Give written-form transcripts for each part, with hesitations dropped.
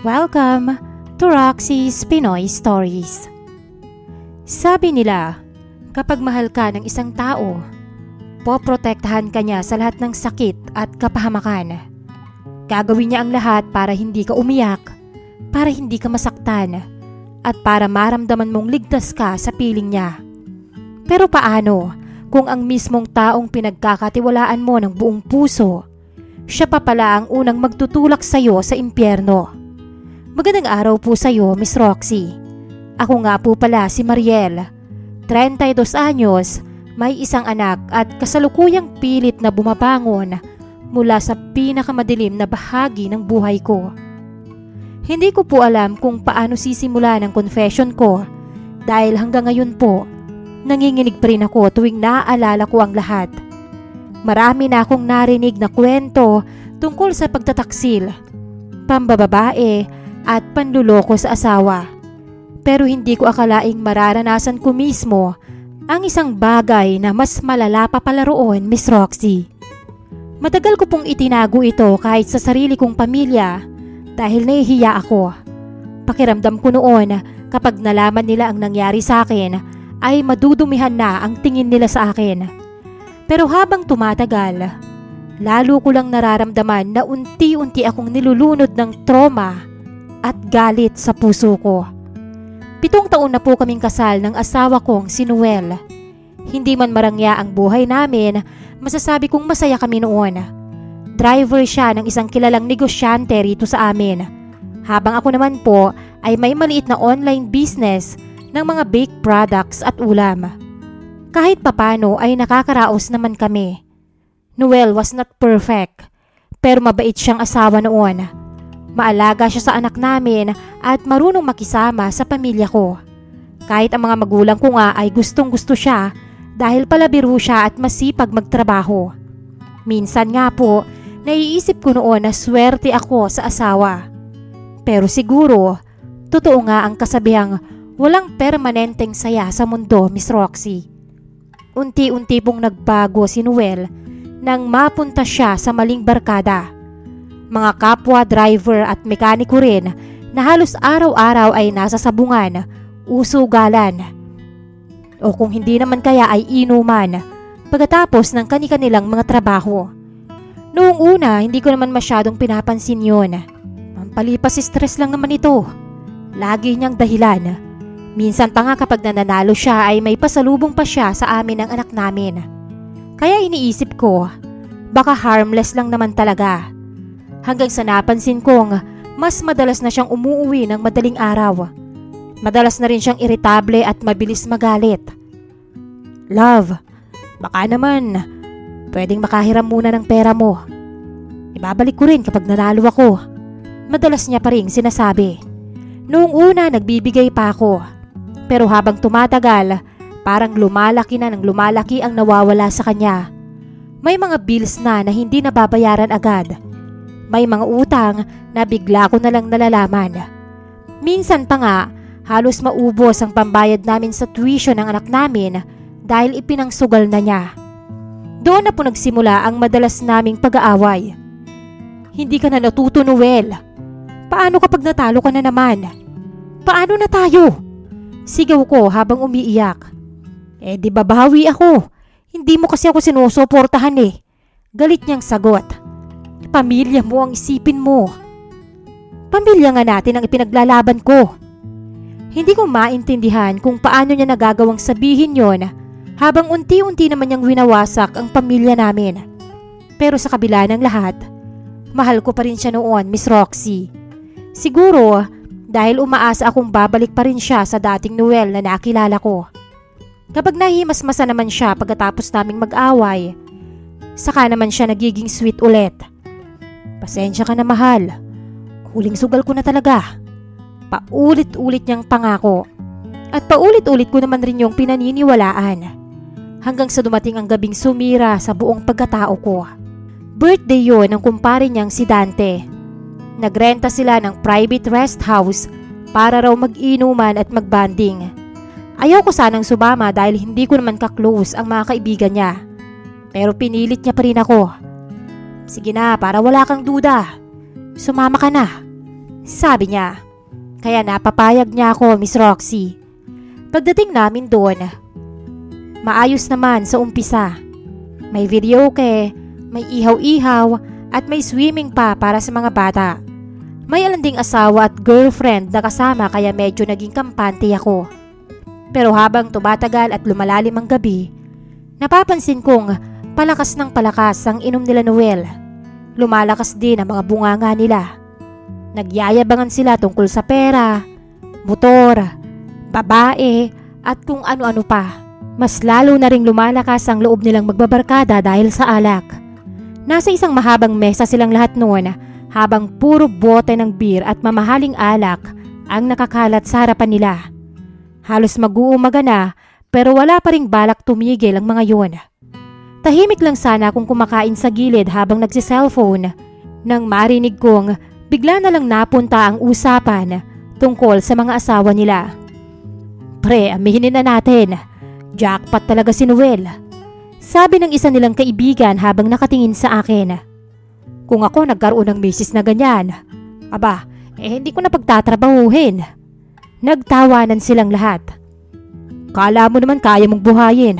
Welcome to Roxy's Pinoy Stories. Sabi nila, kapag mahal ka ng isang tao, poprotektahan ka niya sa lahat ng sakit at kapahamakan. Gagawin niya ang lahat para hindi ka umiyak, para hindi ka masaktan, at para maramdaman mong ligtas ka sa piling niya. Pero paano kung ang mismong taong pinagkakatiwalaan mo ng buong puso, siya pa pala ang unang magtutulak sa'yo sa impyerno? Magandang araw po sa'yo, Miss Roxy. Ako nga po pala si Mariel, 32 anyos, may isang anak at kasalukuyang pilit na bumabangon mula sa pinakamadilim na bahagi ng buhay ko. Hindi ko po alam kung paano sisimula ng confession ko dahil hanggang ngayon po, nanginginig pa rin ako tuwing naaalala ko ang lahat. Marami na akong narinig na kwento tungkol sa pagtataksil, pambababae at panluloko sa asawa. Pero hindi ko akalaing mararanasan ko mismo ang isang bagay na mas malala pa pala roon, Miss Roxy. Matagal ko pong itinago ito kahit sa sarili kong pamilya dahil nahihiya ako. Pakiramdam ko noon kapag nalaman nila ang nangyari sa akin ay madudumihan na ang tingin nila sa akin. Pero habang tumatagal, lalo ko lang nararamdaman na unti-unti akong nilulunod ng trauma at galit sa puso ko. 7 taon na po kaming kasal ng asawa kong si Noel. Hindi man marangya ang buhay namin, masasabi kong masaya kami noon. Driver siya ng isang kilalang negosyante rito sa amin, habang ako naman po ay may maliit na online business ng mga baked products at ulam. Kahit papano ay nakakaraos naman kami. Noel was not perfect, pero mabait siyang asawa noon. Maalaga siya sa anak namin at marunong makisama sa pamilya ko. Kahit ang mga magulang ko nga ay gustong-gusto siya dahil palabiro siya at masipag magtrabaho. Minsan nga po, naiisip ko noon na swerte ako sa asawa. Pero siguro, totoo nga ang kasabihang walang permanenteng saya sa mundo, Miss Roxy. Unti-unti pong nagbago si Noel nang mapunta siya sa maling barkada. Mga kapwa driver at mekaniko rin na halos araw-araw ay nasa sabungan, usugalan, o kung hindi naman kaya ay inuman pagkatapos ng kani-kanilang mga trabaho. Noong una, hindi ko naman masyadong pinapansin yon. Pampalipas stress lang naman ito. Lagi niyang dahilan. Minsan pa nga kapag nananalo siya ay may pasalubong pa siya sa amin ng anak namin. Kaya iniisip ko, baka harmless lang naman talaga. Hanggang sa napansin kong mas madalas na siyang umuuwi ng madaling araw. Madalas na rin siyang iritable at mabilis magalit. Love, baka naman pwedeng makahiram muna ng pera mo. Ibabalik ko rin kapag nanalo ako. Madalas niya pa rin sinasabi. Noong una nagbibigay pa ako. Pero habang tumatagal, parang lumalaki na ng lumalaki ang nawawala sa kanya. May mga bills na hindi nababayaran agad. May mga utang na bigla ko na lang nalalaman. Minsan pa nga, halos maubos ang pambayad namin sa tuition ng anak namin dahil ipinangsugal na niya. Doon na po nagsimula ang madalas naming pag-aaway. Hindi ka na natuto, Noel. Paano kapag natalo ka na naman? Paano na tayo? Sigaw ko habang umiiyak. Di babawi ako. Hindi mo kasi ako sinusuportahan eh. Galit niyang sagot. Pamilya mo ang isipin mo. Pamilya nga natin ang ipinaglalaban ko. Hindi ko maintindihan kung paano niya nagagawang sabihin yon habang unti-unti naman niyang winawasak ang pamilya namin. Pero sa kabila ng lahat, mahal ko pa rin siya noon, Miss Roxy. Siguro dahil umaasa akong babalik pa rin siya sa dating Noel na nakilala ko. Kapag nahimasmasa naman siya pagkatapos naming mag-away, saka naman siya nagiging sweet ulit. Pasensya ka na, mahal. Huling sugal ko na talaga. Paulit-ulit niyang pangako. At paulit-ulit ko naman rin yung pinaniniwalaan. Hanggang sa dumating ang gabing sumira sa buong pagkatao ko. Birthday yon ng kumpare niyang si Dante. Nagrenta sila ng private rest house para raw mag-inuman at mag-banding. Ayaw ko sanang sumama dahil hindi ko naman ka-close ang mga kaibigan niya. Pero pinilit niya pa rin ako. Sige na, para wala kang duda. Sumama ka na. Sabi niya. Kaya napapayag niya ako, Miss Roxy. Pagdating namin doon, maayos naman sa umpisa. May videoke, may ihaw-ihaw at may swimming pa para sa mga bata. May alanding asawa at girlfriend na kasama kaya medyo naging kampante ako. Pero habang tumatagal at lumalalim ang gabi, napapansin kong palakas ng palakas ang inom nila Noel. Lumalakas din ang mga bunganga nila. Nagyayabangan sila tungkol sa pera, motor, babae at kung ano-ano pa. Mas lalo na ring lumalakas ang loob nilang magbabarkada dahil sa alak. Nasa isang mahabang mesa silang lahat noon habang puro bote ng beer at mamahaling alak ang nakakalat sa harapan nila. Halos mag-uumaga na pero wala pa ring balak tumigil ang mga yon. Tahimik lang sana akong kumakain sa gilid habang nagsiselfone nang marinig kong bigla na lang napunta ang usapan tungkol sa mga asawa nila. Pre, aminin na natin. Jackpot talaga si Noel. Sabi ng isa nilang kaibigan habang nakatingin sa akin. Kung ako nagkaroon ng misis na ganyan, aba, hindi ko na pagtatrabahuhin. Nagtawanan silang lahat. Kala mo naman kaya mong buhayin.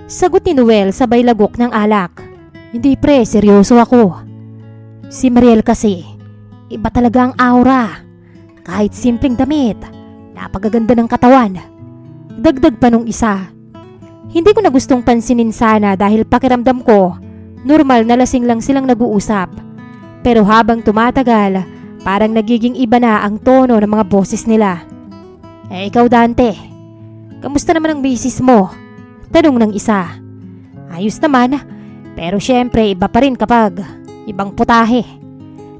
Sagot ni Noel sabay lagok ng alak. Hindi pre, seryoso ako. Si Mariel kasi, iba talaga ang aura. Kahit simpleng damit, napakaganda ng katawan. Dagdag pa nung isa. Hindi ko na gustong pansinin sana dahil pakiramdam ko, normal na lasing lang silang nag-uusap. Pero habang tumatagal, parang nagiging iba na ang tono ng mga boses nila. Ikaw Dante, kamusta naman ang misis mo? Tanong ng isa. Ayos naman, pero syempre iba pa rin kapag ibang putahe.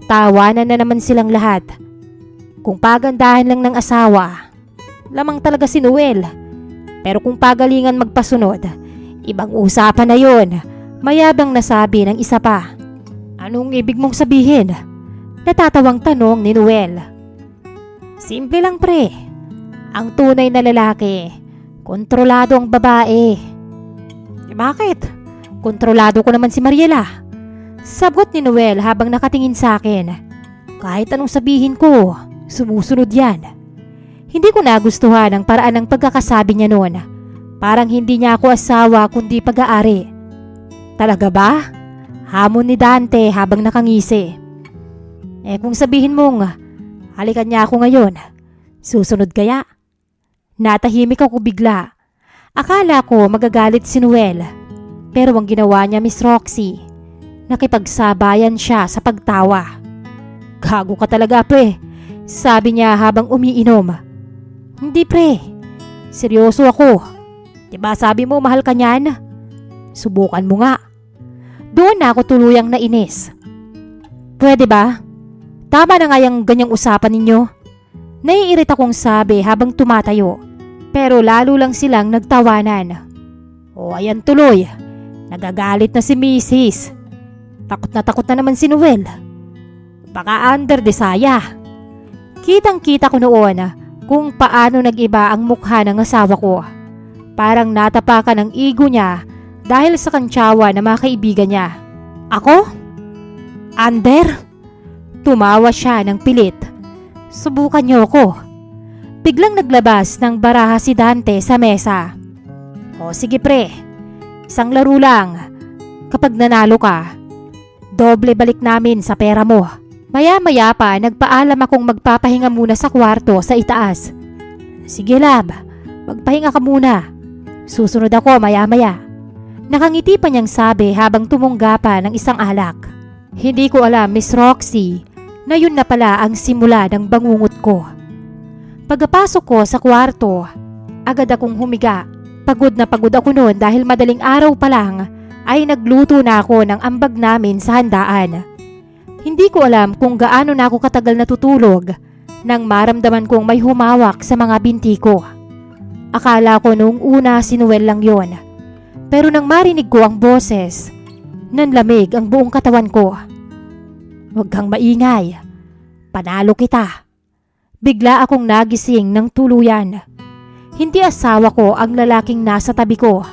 Tawanan na naman silang lahat. Kung pagandahan lang ng asawa, lamang talaga si Noel. Pero kung pagalingan magpasunod, ibang usapan na yon. Mayabang nasabi ng isa pa. Anong ibig mong sabihin? Natatawang tanong ni Noel. Simple lang pre. Ang tunay na lalaki, kontrolado ang babae. Bakit? Kontrolado ko naman si Mariela. Sagot ni Noel habang nakatingin sa akin. Kahit anong sabihin ko, sumusunod yan. Hindi ko nagustuhan ang paraan ng pagkakasabi niya noon. Parang hindi niya ako asawa kundi pag-aari. Talaga ba? Hamon ni Dante habang nakangisi. Kung sabihin mong, halikan niya ako ngayon, susunod kaya? Natahimik ako bigla. Akala ko magagalit si Noel. Pero ang ginawa niya, Miss Roxy, nakipagsabayan siya sa pagtawa. Gago ka talaga pre, sabi niya habang umiinom. Hindi pre, seryoso ako. Diba sabi mo mahal ka niyan? Subukan mo nga. Doon na ako tuluyang nainis. Pwede ba? Tama na nga yung ganyang usapan ninyo. Naiirita kong sabi habang tumatayo. Pero lalo lang silang nagtawanan. O ayan tuloy, nagagalit na si Mrs. Takot na naman si Noel. Baka under desaya. Kitang-kita ko noon kung paano nag-iba ang mukha ng asawa ko. Parang natapakan ang ego niya dahil sa kantsawa ng mga kaibigan niya. Ako? Under? Tumawa siya ng pilit. Subukan niyo ako. Biglang naglabas ng baraha si Dante sa mesa. O sige pre, isang laro lang. Kapag nanalo ka, doble balik namin sa pera mo. Maya-maya pa nagpaalam akong magpapahinga muna sa kwarto sa itaas. Sige lab, magpahinga ka muna. Susunod ako maya-maya. Nakangiti pa niyang sabi habang tumungga pa ng isang alak. Hindi ko alam, Miss Roxy, na yun na pala ang simula ng bangungot ko. Pagkapasok ko sa kwarto, agad akong humiga. Pagod na pagod ako noon dahil madaling araw pa lang ay nagluto na ako ng ambag namin sa handaan. Hindi ko alam kung gaano na ako katagal natutulog nang maramdaman kong may humawak sa mga binti ko. Akala ko noong una si Noel lang yon. Pero nang marinig ko ang boses, nanlamig ang buong katawan ko. Huwag kang maingay. Panalo kita. Bigla akong nagising ng tuluyan. Hindi asawa ko ang lalaking nasa tabi ko.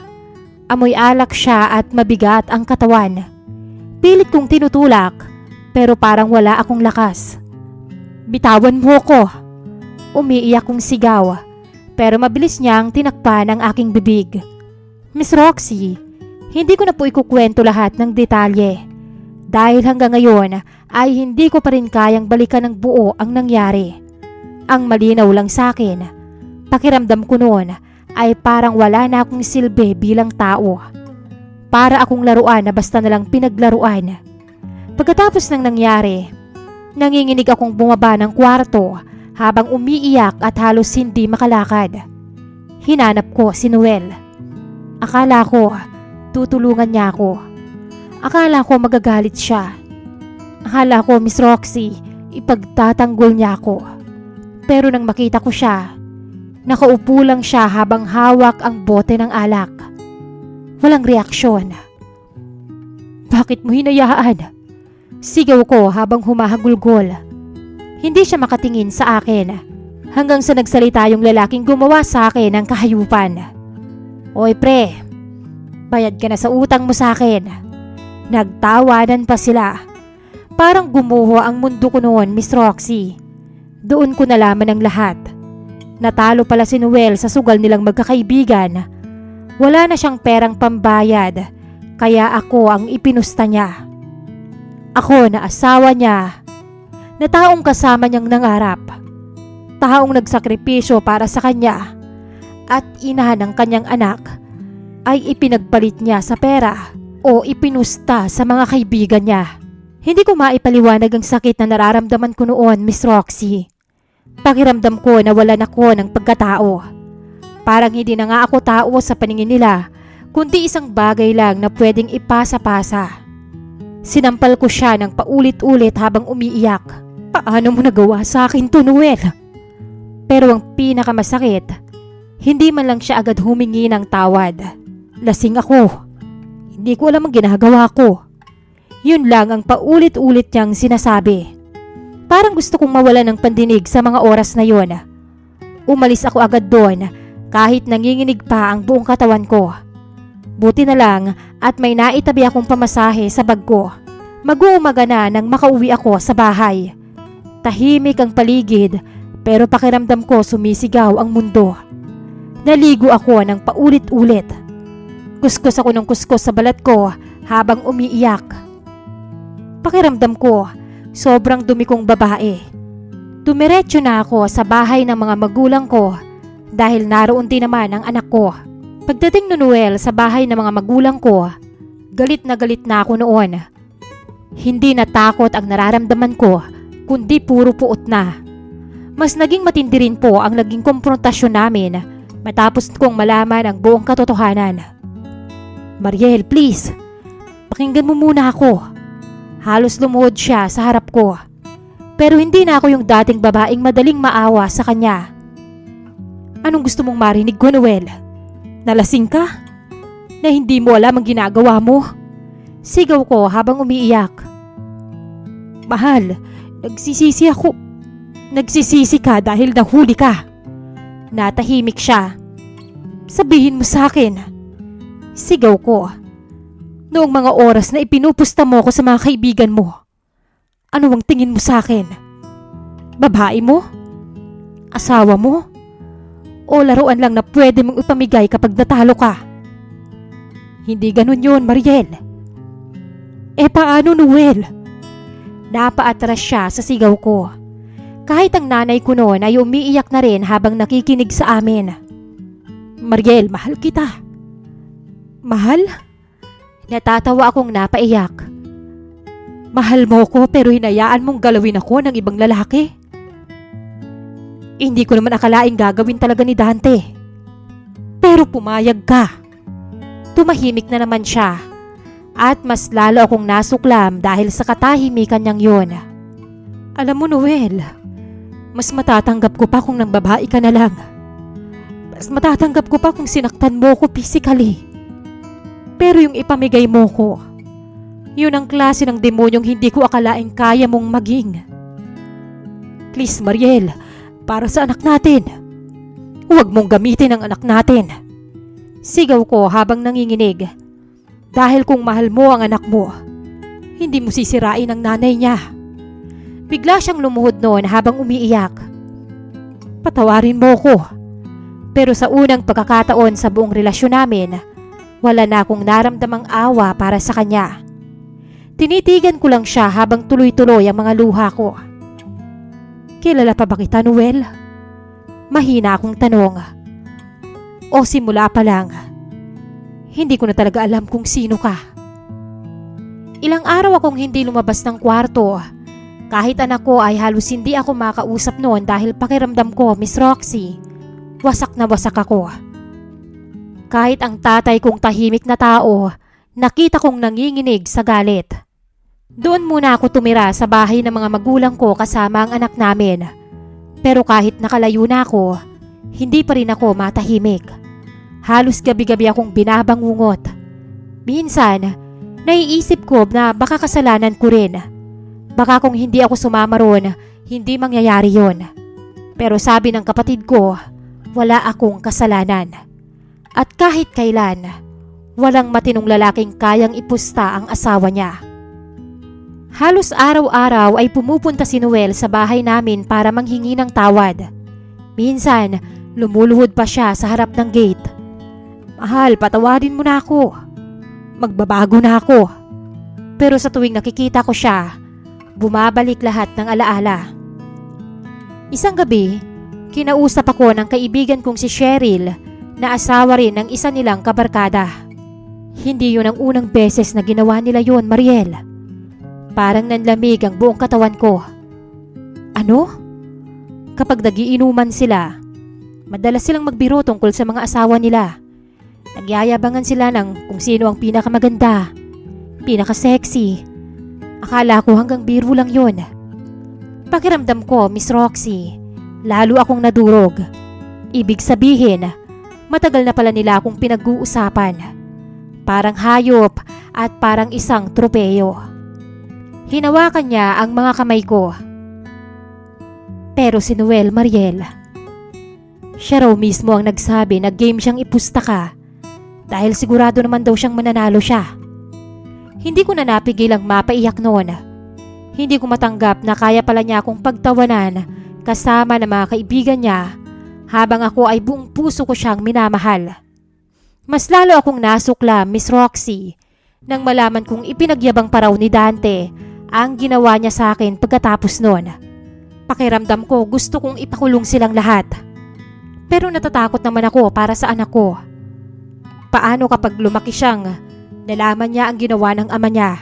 Amoy alak siya at mabigat ang katawan. Pilit kong tinutulak pero parang wala akong lakas. Bitawan mo ko. Umiiyak kong sigaw, pero mabilis niyang tinakpan ang aking bibig. Miss Roxy, hindi ko na po ikukwento lahat ng detalye. Dahil hanggang ngayon ay hindi ko pa rin kayang balikan ng buo ang nangyari. Ang malinaw lang sa akin, pakiramdam ko noon ay parang wala na akong silbi bilang tao. Para akong laruan na basta nalang pinaglaruan. Pagkatapos ng nangyari, nanginginig akong bumaba ng kwarto habang umiiyak at halos hindi makalakad. Hinanap ko si Noel. Akala ko tutulungan niya ako. Akala ko magagalit siya. Akala ko, Miss Roxy, ipagtatanggol niya ako. Pero nang makita ko siya, nakaupo lang siya habang hawak ang bote ng alak. Walang reaksyon. Bakit mo hinayaan? Sigaw ko habang humahagulgol. Hindi siya makatingin sa akin hanggang sa nagsalita yung lalaking gumawa sa akin ng kahayupan. Oy pre, bayad ka na sa utang mo sa akin. Nagtawanan pa sila. Parang gumuho ang mundo ko noon, Miss Roxy. Doon ko nalaman ang lahat. Natalo pala si Noel sa sugal nilang magkakaibigan. Wala na siyang perang pambayad, kaya ako ang ipinusta niya. Ako na asawa niya, na taong kasama niyang nangarap, taong nagsakripisyo para sa kanya, at ina ng kanyang anak, ay ipinagpalit niya sa pera o ipinusta sa mga kaibigan niya. Hindi ko maipaliwanag ang sakit na nararamdaman ko noon, Miss Roxy. Pakiramdam ko na walan ako ng pagkatao. Parang hindi na nga ako tao sa paningin nila, kundi isang bagay lang na pwedeng ipasa-pasa. Sinampal ko siya ng paulit-ulit habang umiiyak. Paano mo nagawa sa akin to, Noel? Pero ang pinakamasakit, hindi man lang siya agad humingi ng tawad. Lasing ako. Hindi ko alam ang ginagawa ko. Yun lang ang paulit-ulit niyang sinasabi. Parang gusto kong mawala ng pandinig sa mga oras na yon. Umalis ako agad doon kahit nanginginig pa ang buong katawan ko. Buti na lang at may naitabi akong pamasahe sa bag ko. Mag-uumaga na nang makauwi ako sa bahay. Tahimik ang paligid pero pakiramdam ko sumisigaw ang mundo. Naligo ako ng paulit-ulit. Kuskus ako ng kuskus sa balat ko habang umiiyak. Pakiramdam ko sobrang dumi kong babae. Dumiretso na ako sa bahay ng mga magulang ko dahil naroon din naman ang anak ko. Pagdating ni Noel sa bahay ng mga magulang ko, galit na ako noon. Hindi na takot ang nararamdaman ko, kundi puro puot na. Mas naging matindi rin po ang naging komprontasyon namin matapos kong malaman ang buong katotohanan. Mariel, please, pakinggan mo muna ako. Halos lumuhod siya sa harap ko. Pero hindi na ako yung dating babaeng madaling maawa sa kanya. Anong gusto mong marinig ko, Noel? Nalasing ka? Na hindi mo alam ang ginagawa mo? Sigaw ko habang umiiyak. Mahal, nagsisisi ako. Nagsisisi ka dahil nahuli ka. Natahimik siya. Sabihin mo sa akin. Sigaw ko. Noong mga oras na ipinupusta mo ako sa mga kaibigan mo, ano ang tingin mo sa akin? Babae mo? Asawa mo? O laruan lang na pwede mong ipamigay kapag natalo ka? Hindi ganun yun, Mariel. Paano, Noel? Napaatras siya sa sigaw ko. Kahit ang nanay ko noon ay umiiyak na rin habang nakikinig sa amin. Mariel, mahal kita. Mahal? Natatawa akong napaiyak. Mahal mo ko pero hinayaan mong galawin ako ng ibang lalaki? Hindi ko naman akalaing gagawin talaga ni Dante. Pero pumayag ka. Tumahimik na naman siya. At mas lalo akong nasuklam dahil sa katahimikan niyang yun. Alam mo, Noel, mas matatanggap ko pa kung nang babae ka na lang. Mas matatanggap ko pa kung sinaktan mo ko physically. Pero yung ipamigay mo ko, yun ang klase ng demonyong hindi ko akalaing kaya mong maging. Please, Mariel, para sa anak natin. Huwag mong gamitin ang anak natin. Sigaw ko habang nanginginig. Dahil kung mahal mo ang anak mo, hindi mo sisirain ang nanay niya. Bigla siyang lumuhod noon habang umiiyak. Patawarin mo ko. Pero sa unang pagkakataon sa buong relasyon namin, wala na akong naramdamang awa para sa kanya. Tinitigan ko lang siya habang tuloy-tuloy ang mga luha ko. Kilala pa ba kita, Noel? Mahina akong tanong. O simula pa lang, hindi ko na talaga alam kung sino ka. Ilang araw akong hindi lumabas ng kwarto. Kahit anak ko ay halos hindi ako makausap noon dahil pakiramdam ko, Miss Roxy, wasak na wasak ako. Kahit ang tatay kong tahimik na tao, nakita kong nanginginig sa galit. Doon muna ako tumira sa bahay ng mga magulang ko kasama ang anak namin. Pero kahit nakalayo na ako, hindi pa rin ako matahimik. Halos gabi-gabi akong binabangungot. Minsan, naiisip ko na baka kasalanan ko rin. Baka kung hindi ako sumama ron, hindi mangyayari yon. Pero sabi ng kapatid ko, wala akong kasalanan. At kahit kailan, walang matinong lalaking kayang ipusta ang asawa niya. Halos araw-araw ay pumupunta si Noel sa bahay namin para manghingi ng tawad. Minsan, lumuluhod pa siya sa harap ng gate. Mahal, patawarin mo na ako. Magbabago na ako. Pero sa tuwing nakikita ko siya, bumabalik lahat ng alaala. Isang gabi, kinausap ako ng kaibigan kong si Cheryl na asawa rin ng isa nilang kabarkada. Hindi yun ang unang beses na ginawa nila yun, Mariel. Parang nanlamig ang buong katawan ko. Ano? Kapag nagiinuman sila, madalas silang magbiro tungkol sa mga asawa nila. Nagyayabangan sila ng kung sino ang pinakamaganda, pinaka-sexy. Akala ko hanggang biro lang yun. Pakiramdam ko, Miss Roxy, lalo akong nadurog. Ibig sabihin, matagal na pala nila akong pinag-uusapan. Parang hayop at parang isang tropeyo. Hinawakan niya ang mga kamay ko. Pero si Noel, Mariel, siya raw mismo ang nagsabi na game siyang ipusta ka dahil sigurado naman daw siyang mananalo siya. Hindi ko na napigilang mapaiyak noon. Hindi ko matanggap na kaya pala niya akong pagtawanan kasama ng mga kaibigan niya habang ako ay buong puso ko siyang minamahal. Mas lalo akong nasuklam, Miss Roxy, nang malaman kong ipinagyabang pa raw ni Dante ang ginawa niya sa akin pagkatapos noon. Pakiramdam ko gusto kong ipakulong silang lahat. Pero natatakot naman ako para sa anak ko. Paano kapag lumaki siyang nalaman niya ang ginawa ng ama niya?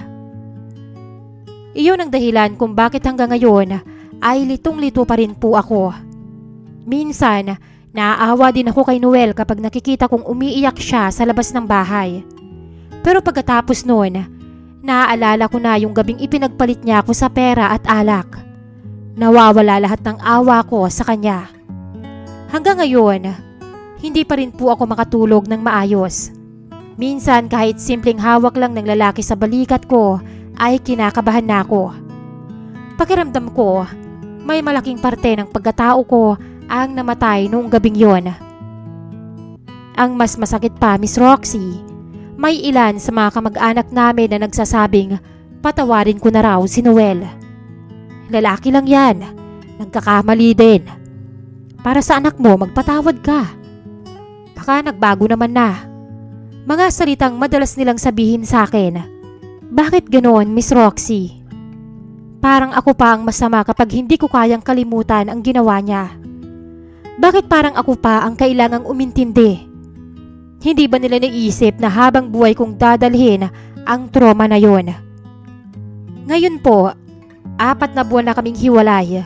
Iyon ang dahilan kung bakit hanggang ngayon ay litong-lito pa rin po ako. Minsan, naaawa din ako kay Noel kapag nakikita kong umiiyak siya sa labas ng bahay. Pero pagkatapos noon, naaalala ko na yung gabing ipinagpalit niya ako sa pera at alak. Nawawala lahat ng awa ko sa kanya. Hanggang ngayon, hindi pa rin po ako makatulog ng maayos. Minsan kahit simpleng hawak lang ng lalaki sa balikat ko ay kinakabahan na ako. Pakiramdam ko, may malaking parte ng pagkatao ko ang namatay noong gabing yon. Ang mas masakit pa, Miss Roxy, may ilan sa mga kamag-anak namin na nagsasabing patawarin ko na raw si Noel. Lalaki lang yan, nagkakamali din. Para sa anak mo, magpatawad ka. Baka nagbago naman na. Mga salitang madalas nilang sabihin sa akin. Bakit ganoon, Miss Roxy? Parang ako pa ang masama kapag hindi ko kayang kalimutan ang ginawa niya. Bakit parang ako pa ang kailangang umintindi? Hindi ba nila naisip na habang buhay kong dadalhin ang trauma na yon? Ngayon po, 4 na buwan na kaming hiwalay.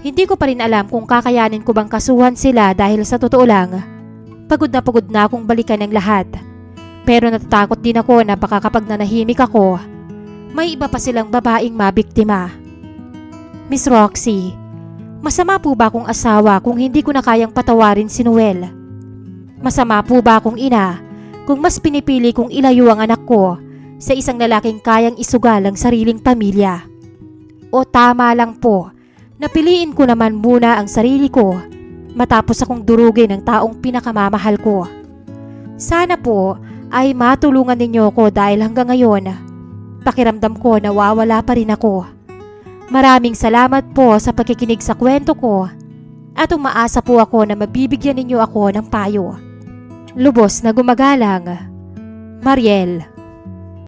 Hindi ko pa rin alam kung kakayanin ko bang kasuhan sila dahil sa totoo lang, pagod na akong balikan ng lahat. Pero natatakot din ako na baka kapag nanahimik ako, may iba pa silang babaeng mabiktima. Miss Roxy, masama po ba akong asawa kung hindi ko na kayang patawarin si Noel? Masama po ba akong ina kung mas pinipili kong ilayo ang anak ko sa isang lalaking kayang isugal ang sariling pamilya? O tama lang po, napiliin ko naman muna ang sarili ko matapos akong durugin ng taong pinakamamahal ko. Sana po ay matulungan ninyo ko dahil hanggang ngayon, pakiramdam ko nawawala pa rin ako. Maraming salamat po sa pakikinig sa kwento ko at umaasa po ako na mabibigyan ninyo ako ng payo. Lubos na gumagalang, Mariel.